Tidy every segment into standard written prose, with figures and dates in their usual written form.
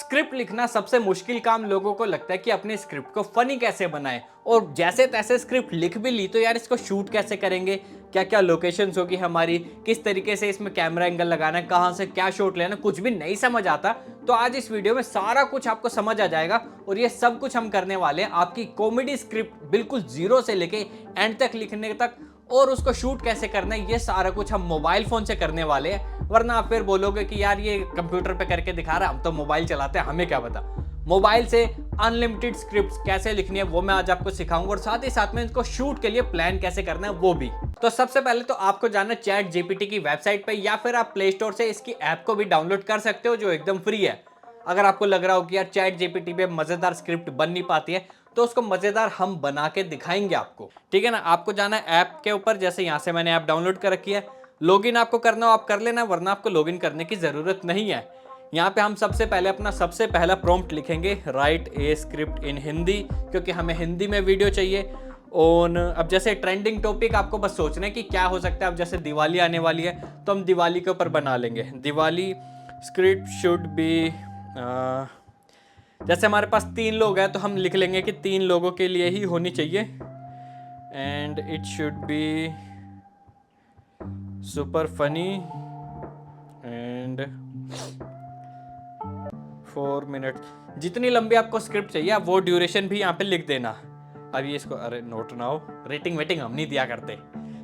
Script लिखना सबसे मुश्किल काम लोगों को लगता है कि अपने स्क्रिप्ट को फनी कैसे बनाएं, और जैसे तैसे स्क्रिप्ट लिख भी ली तो यार इसको शूट कैसे करेंगे, क्या क्या लोकेशंस होगी हमारी, किस तरीके से इसमें कैमरा एंगल लगाना है, कहाँ से क्या शॉट लेना, कुछ भी नहीं समझ आता। तो आज इस वीडियो में सारा कुछ आपको समझ आ जाएगा और ये सब कुछ हम करने वाले हैं आपकी कॉमेडी स्क्रिप्ट बिल्कुल जीरो से लेके एंड तक लिखने तक, और उसको शूट कैसे करना है ये सारा कुछ हम मोबाइल फोन से करने वाले हैं। वरना आप फिर बोलोगे कि यार ये कंप्यूटर पे करके दिखा रहा है, हम तो मोबाइल चलाते हैं, हमें क्या पता। मोबाइल से अनलिमिटेड स्क्रिप्ट्स कैसे लिखनी है वो मैं आज आपको सिखाऊंगा, और साथ ही साथ में इनको शूट के लिए प्लान कैसे करना है वो भी। तो सबसे पहले तो आपको जाना चैट जीपीटी की वेबसाइट पे, या फिर आप प्ले स्टोर से इसकी ऐप को भी डाउनलोड कर सकते हो जो एकदम फ्री है। अगर आपको लग रहा हो कि यार चैट जीपीटी पे मजेदार स्क्रिप्ट बन नहीं पाती है तो उसको मजेदार हम बना के दिखाएंगे आपको, ठीक है ना। आपको जाना है ऐप के ऊपर, जैसे यहाँ से मैंने ऐप डाउनलोड कर रखी है। लॉगिन आपको करना हो आप कर लेना, वरना आपको लॉगिन करने की जरूरत नहीं है। यहाँ पे हम सबसे पहले अपना सबसे पहला प्रॉम्प्ट लिखेंगे, right A script in Hindi, क्योंकि हमें हिंदी में वीडियो चाहिए। और अब जैसे ट्रेंडिंग टॉपिक आपको बस सोचना है कि क्या हो सकता है। अब जैसे दिवाली आने वाली है तो हम दिवाली के ऊपर बना लेंगे, दिवाली स्क्रिप्ट शुड बी, जैसे हमारे पास 3 लोग हैं तो हम लिख लेंगे कि 3 लोगों के लिए ही होनी चाहिए, and it should be super funny and 4 minute. जितनी लंबी आपको स्क्रिप्ट चाहिए आप वो ड्यूरेशन भी यहाँ पे लिख देना। अब ये इसको, अरे नोट नाउ, रेटिंग वेटिंग हम नहीं दिया करते।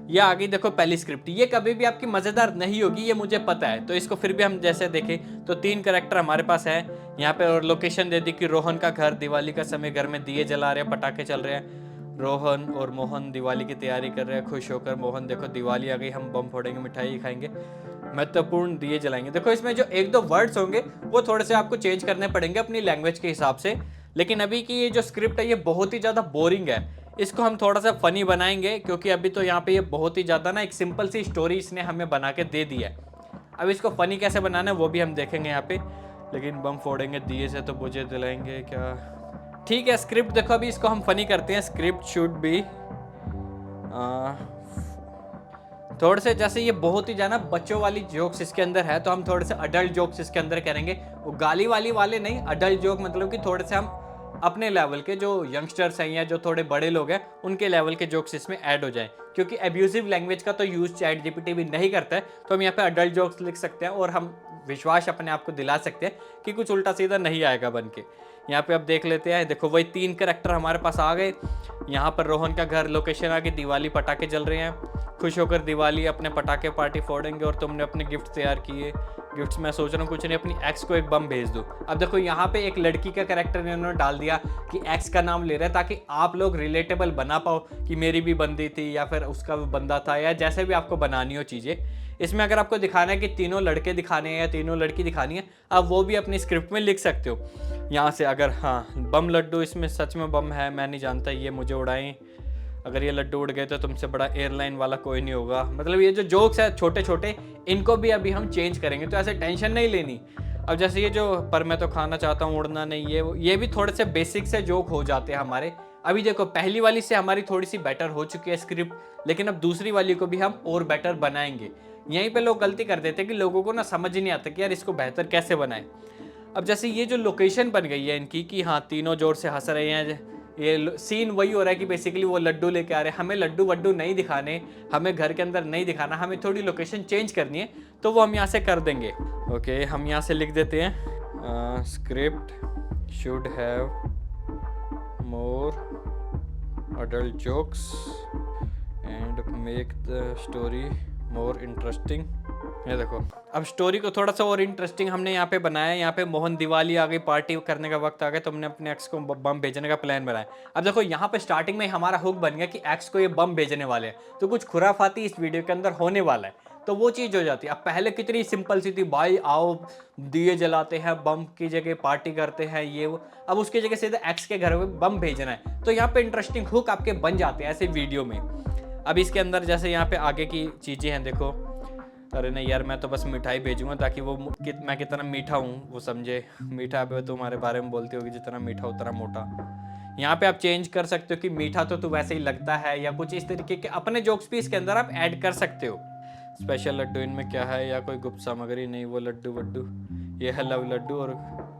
ये आ गई देखो पहली स्क्रिप्ट, ये कभी भी आपकी मज़ेदार नहीं होगी ये मुझे पता है, तो इसको फिर भी हम जैसे देखें तो 3 कैरेक्टर हमारे पास है यहाँ पे, और लोकेशन दे दी कि रोहन का घर, दिवाली का समय, घर में दिए जला रहे हैं, पटाखे चल रहे हैं। रोहन और मोहन दिवाली की तैयारी कर रहे हैं खुश होकर। मोहन देखो दिवाली आ गई, हम बम फोड़ेंगे, मिठाई खाएंगे, महत्वपूर्ण दिए जलाएंगे। देखो इसमें जो 1-2 वर्ड्स होंगे वो थोड़े से आपको चेंज करने पड़ेंगे अपनी लैंग्वेज के हिसाब से, लेकिन अभी की ये जो स्क्रिप्ट है ये बहुत ही ज़्यादा बोरिंग है। इसको हम थोड़ा सा फनी बनाएंगे, क्योंकि अभी तो यहाँ पे ये बहुत ही ज़्यादा ना एक सिंपल सी स्टोरी इसने हमें बना के दे दी है। अब इसको फनी कैसे बनाना है वो भी हम देखेंगे यहाँ पे। लेकिन बम फोड़ेंगे दिए से तो बुझे दिलाएंगे क्या, ठीक है। स्क्रिप्ट देखो अभी इसको हम फनी करते हैं, स्क्रिप्ट शुड बी थोड़े से, जैसे ये बहुत ही ज़्यादा बच्चों वाली जोक्स इसके अंदर है तो हम थोड़े से अडल्ट जोक्स इसके अंदर करेंगे। वो गाली वाली वाले नहीं, अडल्ट जोक, मतलब कि थोड़े से हम अपने लेवल के जो यंगस्टर्स हैं या जो थोड़े बड़े लोग हैं उनके लेवल के जोक्स इसमें ऐड हो जाएं, क्योंकि एब्यूजिव लैंग्वेज का तो यूज़ चैट जीपीटी भी नहीं करता है। तो हम यहाँ पे अडल्ट जोक्स लिख सकते हैं और हम विश्वास अपने आप को दिला सकते हैं कि कुछ उल्टा सीधा नहीं आएगा बन के। यहाँ पे अब देख लेते हैं, देखो वही 3 कैरेक्टर हमारे पास आ गए। यहाँ पर रोहन का घर, लोकेशन आ गई, दिवाली, पटाखे जल रहे हैं, खुश होकर दिवाली, अपने पटाखे पार्टी फोड़ेंगे, और तुमने अपने गिफ्ट तैयार किए। गिफ्ट्स मैं सोच रहा हूँ कुछ नहीं, अपनी एक्स को एक बम भेज दूँ। अब देखो यहाँ पे एक लड़की का कैरेक्टर इन्होंने डाल दिया कि एक्स का नाम ले रहा है, ताकि आप लोग रिलेटेबल बना पाओ कि मेरी भी बंदी थी या फिर उसका भी बंदा था, या जैसे भी आपको बनानी हो चीज़ें। इसमें अगर आपको दिखाना है कि तीनों लड़के दिखाने हैं या तीनों लड़की दिखानी है, आप वो भी अपनी स्क्रिप्ट में लिख सकते हो यहाँ से। अगर हाँ बम लड्डू, इसमें सच में बम है, मैं नहीं जानता, ये मुझे उड़ाएं, अगर ये लड्डू उड़ गए तो तुमसे बड़ा एयरलाइन वाला कोई नहीं होगा। मतलब ये जो जोक्स है छोटे छोटे, इनको भी अभी हम चेंज करेंगे, तो ऐसे टेंशन नहीं लेनी। अब जैसे ये जो पर मैं तो खाना चाहता हूँ उड़ना नहीं, ये भी थोड़े से बेसिक से जोक हो जाते हैं हमारे। अभी देखो पहली वाली से हमारी थोड़ी सी बेटर हो चुकी है स्क्रिप्ट, लेकिन अब दूसरी वाली को भी हम और बेटर बनाएंगे। यहीं पे लोग गलती कर देते हैं कि लोगों को ना समझ ही नहीं आता कि यार इसको बेहतर कैसे बनाएं। अब जैसे ये जो लोकेशन बन गई है इनकी कि हाँ तीनों जोर से हंस रहे हैं, ये सीन वही हो रहा है कि बेसिकली वो लड्डू लेके आ रहे हैं, हमें लड्डू वड्डू नहीं दिखाने, हमें घर के अंदर नहीं दिखाना, हमें थोड़ी लोकेशन चेंज करनी है, तो वो हम यहाँ से कर देंगे। ओके हम यहाँ से लिख देते हैं, script should have more adult jokes and make the story more interesting। ये देखो अब स्टोरी को थोड़ा सा और इंटरेस्टिंग हमने यहाँ पे बनाया है। यहाँ पे मोहन दिवाली आ गई, पार्टी करने का वक्त आ गया, तुमने अपने एक्स को बम भेजने का प्लान बनाया। अब देखो यहाँ पे स्टार्टिंग में हमारा हुक बन गया कि एक्स को ये बम भेजने वाले हैं, तो कुछ खुराफाती इस वीडियो के अंदर होने वाला है, तो वो चीज़ हो जाती है। अब पहले कितनी सिंपल सी थी, भाई आओ दिए जलाते हैं, बम की जगह पार्टी करते हैं ये वो, अब उसकी जगह सीधे एक्स के घर में बम भेजना है, तो यहाँ पे इंटरेस्टिंग हुक आपके बन जाते हैं ऐसे वीडियो में। अब इसके अंदर जैसे यहाँ पे आगे की चीज़ें हैं, देखो अरे नहीं यार मैं तो बस मिठाई भेजूंगा ताकि वो मैं कितना मीठा हूँ वो समझे। मीठा पे तुम्हारे बारे में बोलती होगी, जितना मीठा उतना मोटा। यहाँ पे आप चेंज कर सकते हो कि मीठा तो तू वैसे ही लगता है, या कुछ इस तरीके के अपने जोक्स भी इसके अंदर आप ऐड कर सकते हो। स्पेशल लड्डू इनमें क्या है, या कोई गुप्त सामग्री नहीं, वो लड्डू वड्डू, ये है लव लड्डू और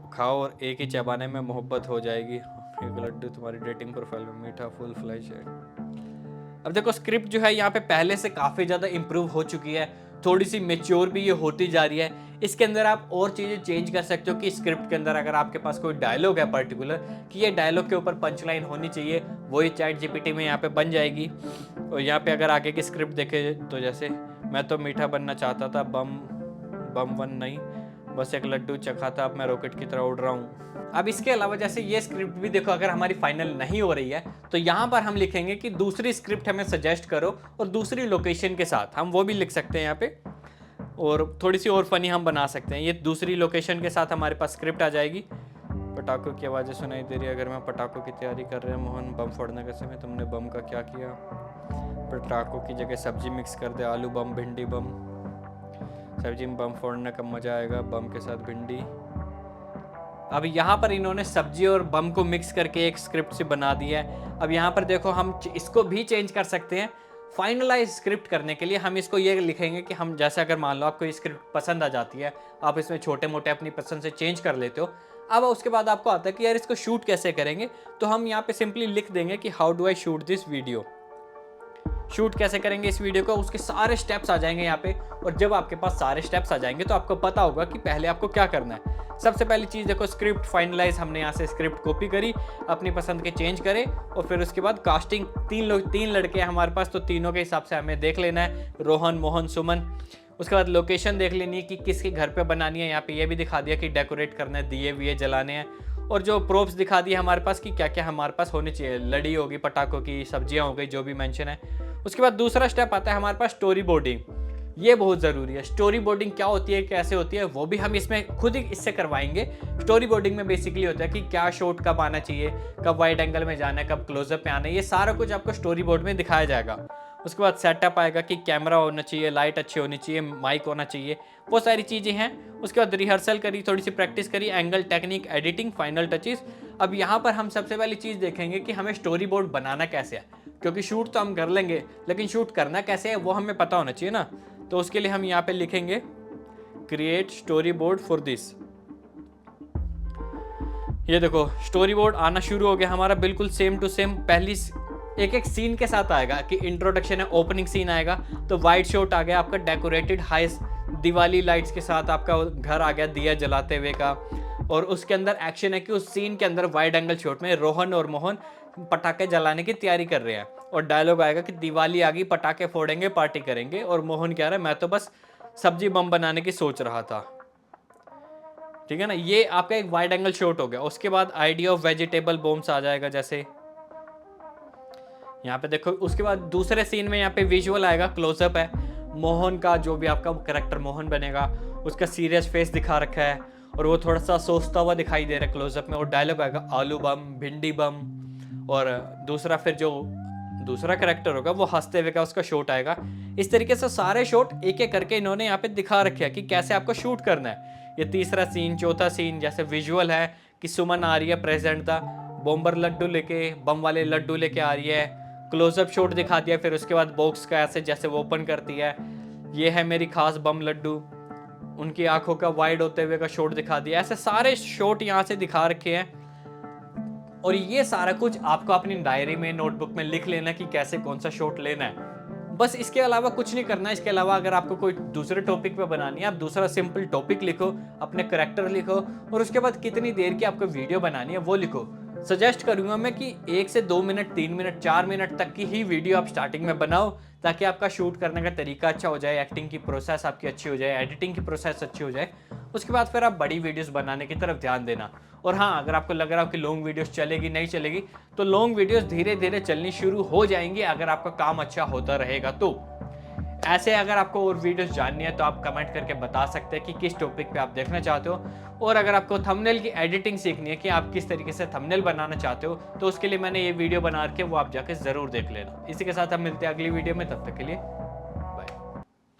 खाओ और एक ही चबाने में मोहब्बत हो जाएगी। एक लड्डू तुम्हारी डेटिंग प्रोफाइल में मीठा फुल फ्लैश है। अब देखो स्क्रिप्ट जो है यहाँ पे पहले से काफ़ी ज़्यादा इम्प्रूव हो चुकी है, थोड़ी सी मेच्योर भी ये होती जा रही है। इसके अंदर आप और चीज़ें चेंज कर सकते हो कि स्क्रिप्ट के अंदर अगर आपके पास कोई डायलॉग है पर्टिकुलर कि ये डायलॉग के ऊपर पंच लाइन होनी चाहिए, वही चैट जीपीटी में यहाँ पे बन जाएगी। और यहाँ पे अगर आगे की स्क्रिप्ट देखे तो जैसे मैं तो मीठा बनना चाहता था, बम वन नहीं, बस एक लड्डू चखा था, अब मैं रॉकेट की तरह उड़ रहा हूँ। अब इसके अलावा जैसे ये स्क्रिप्ट भी देखो, अगर हमारी फाइनल नहीं हो रही है तो यहाँ पर हम लिखेंगे कि दूसरी स्क्रिप्ट हमें सजेस्ट करो, और दूसरी लोकेशन के साथ हम वो भी लिख सकते हैं यहाँ पे, और थोड़ी सी और फनी हम बना सकते हैं। ये दूसरी लोकेशन के साथ हमारे पास स्क्रिप्ट आ जाएगी। पटाखों की आवाज़ें सुनाई दे रही है, अगर मैं पटाखों की तैयारी कर रहे हैं मोहन, बम फोड़ने के समय तुमने बम का क्या किया? पटाखों की जगह सब्जी मिक्स कर दे, आलू बम, भिंडी बम, सब्जी में बम फोड़ने का मज़ा आएगा, बम के साथ भिंडी। अब यहाँ पर इन्होंने सब्जी और बम को मिक्स करके एक स्क्रिप्ट से बना दिया है। अब यहाँ पर देखो हम इसको भी चेंज कर सकते हैं। फाइनलाइज स्क्रिप्ट करने के लिए हम इसको ये लिखेंगे कि हम जैसे अगर मान लो आपको ये स्क्रिप्ट पसंद आ जाती है, आप इसमें छोटे मोटे अपनी पसंद से चेंज कर लेते हो। अब उसके बाद आपको आता है कि यार इसको शूट कैसे करेंगे, तो हम यहाँ पे सिंपली लिख देंगे कि how do I shoot this video. Shoot कैसे करेंगे इस वीडियो को, उसके सारे स्टेप्स आ जाएंगे यहाँ पे। और जब आपके पास सारे स्टेप्स आ जाएंगे तो आपको पता होगा कि पहले आपको क्या करना है। सबसे पहली चीज़ देखो, स्क्रिप्ट फाइनलाइज, हमने यहाँ से स्क्रिप्ट कॉपी करी, अपनी पसंद के चेंज करे, और फिर उसके बाद कास्टिंग, तीन लड़के हैं हमारे पास, तो तीनों के हिसाब से हमें देख लेना है, रोहन, मोहन, सुमन। उसके बाद लोकेशन देख लेनी है कि किसके घर पे बनानी है। यहाँ पे ये भी दिखा दिया कि डेकोरेट करना है, दिए विए जलाने हैं, और जो प्रोप्स दिखा दिए हमारे पास कि क्या क्या हमारे पास होने चाहिए, लड़ी होगी, पटाखों की, सब्जियां हो गई, जो भी मेंशन है। उसके बाद दूसरा स्टेप आता है हमारे पास स्टोरी बोर्डिंग। ये बहुत ज़रूरी है। स्टोरी बोर्डिंग क्या होती है, कैसे होती है, वो भी हम इसमें खुद ही इससे करवाएंगे। स्टोरी बोर्डिंग में बेसिकली होता है कि क्या शॉट कब आना चाहिए, कब वाइड एंगल में जाना है, कब क्लोजअप पे आना है, ये सारा कुछ आपको स्टोरी बोर्ड में दिखाया जाएगा। उसके बाद सेटअप आएगा कि कैमरा होना चाहिए, लाइट अच्छी होनी चाहिए, माइक होना चाहिए, वो सारी चीज़ें हैं। उसके बाद रिहर्सल करी, थोड़ी सी प्रैक्टिस करी, angle, technique, editing, final touches. अब यहाँ पर हम सबसे पहली चीज़ देखेंगे कि हमें स्टोरी बोर्ड बनाना कैसे है, क्योंकि शूट तो हम कर लेंगे लेकिन शूट करना कैसे है वो हमें पता होना चाहिए ना। तो उसके लिए हम यहाँ पे लिखेंगे create story board for this. ये देखो स्टोरी बोर्ड आना शुरू हो गया हमारा, बिल्कुल सेम टू सेम। पहली एक सीन के साथ आएगा कि इंट्रोडक्शन है, ओपनिंग सीन आएगा, तो वाइड शॉट आ गया आपका डेकोरेटेड हाई दिवाली लाइट्स के साथ, आपका घर आ गया दिया जलाते हुए का। और उसके अंदर एक्शन है कि उस सीन के अंदर वाइड एंगल शॉट में रोहन और मोहन पटाखे जलाने की तैयारी कर रहे हैं, और डायलॉग आएगा कि दिवाली आ गई, पटाखे फोड़ेंगे, पार्टी करेंगे, और मोहन कह रहा है मैं तो बस सब्जी बम बनाने की सोच रहा था। ठीक है ना, ये आपका एक वाइड एंगल शॉट हो गया। उसके बाद आइडिया ऑफ वेजिटेबल बॉम्ब्स आ जाएगा, जैसे यहाँ पे देखो। उसके बाद दूसरे सीन में यहाँ पे विजुअल आएगा, क्लोजअप है मोहन का, जो भी आपका कैरेक्टर मोहन बनेगा उसका सीरियस फेस दिखा रखा है, और वो थोड़ा सा सोचता हुआ दिखाई दे रहा है क्लोजअप में। और डायलॉग आएगा आलू बम, भिंडी बम, और दूसरा फिर जो दूसरा कैरेक्टर होगा वो हंसते हुए का उसका शॉट आएगा। इस तरीके से सारे शॉट एक एक करके इन्होंने यहाँ पे दिखा रखे हैं कि कैसे आपको शूट करना है। ये तीसरा सीन, चौथा सीन, जैसे विजुअल है कि सुमन आ रही है प्रेजेंट था, बॉम्बर लड्डू लेके, बम वाले लड्डू लेके आ रही है, क्लोजअप शॉट दिखा दिया। फिर उसके बाद बॉक्स का ऐसे जैसे वो ओपन करती है, ये है मेरी खास बम लड्डू, उनकी आंखों का वाइड होते हुए का शॉट दिखा दिया। ऐसे सारे शॉट यहाँ से दिखा रखे हैं, और ये सारा कुछ आपको अपनी डायरी में, नोटबुक में लिख लेना कि कैसे कौन सा शॉट लेना है। बस इसके अलावा कुछ नहीं करना है। इसके अलावा अगर आपको कोई दूसरे टॉपिक पे बनानी है, आप दूसरा सिंपल टॉपिक लिखो, अपने करैक्टर लिखो, और उसके बाद कितनी देर की आपको वीडियो बनानी है वो लिखो। सजेस्ट करूंगा मैं कि 1 से 2 मिनट, 3 मिनट, 4 मिनट तक की ही वीडियो आप स्टार्टिंग में बनाओ, ताकि आपका शूट करने का तरीका अच्छा हो जाए, एक्टिंग की प्रोसेस आपकी अच्छी हो जाए, एडिटिंग की प्रोसेस अच्छी हो जाए। उसके बाद फिर आप बड़ी वीडियोस बनाने की तरफ ध्यान देना। और हाँ, अगर आपको लग रहा हो कि लॉन्ग वीडियोस चलेगी नहीं चलेगी, तो लॉन्ग वीडियोस धीरे धीरे चलनी शुरू हो जाएंगी अगर आपका काम अच्छा होता रहेगा तो। ऐसे अगर आपको और वीडियोस जाननी है तो आप कमेंट करके बता सकते हैं कि किस टॉपिक पे आप देखना चाहते हो। और अगर आपको थंबनेल की एडिटिंग सीखनी है कि आप किस तरीके से थंबनेल बनाना चाहते हो, तो उसके लिए मैंने ये वीडियो बना के वो आप जाके ज़रूर देख लेना। इसी के साथ हम मिलते हैं अगली वीडियो में, तब तक के लिए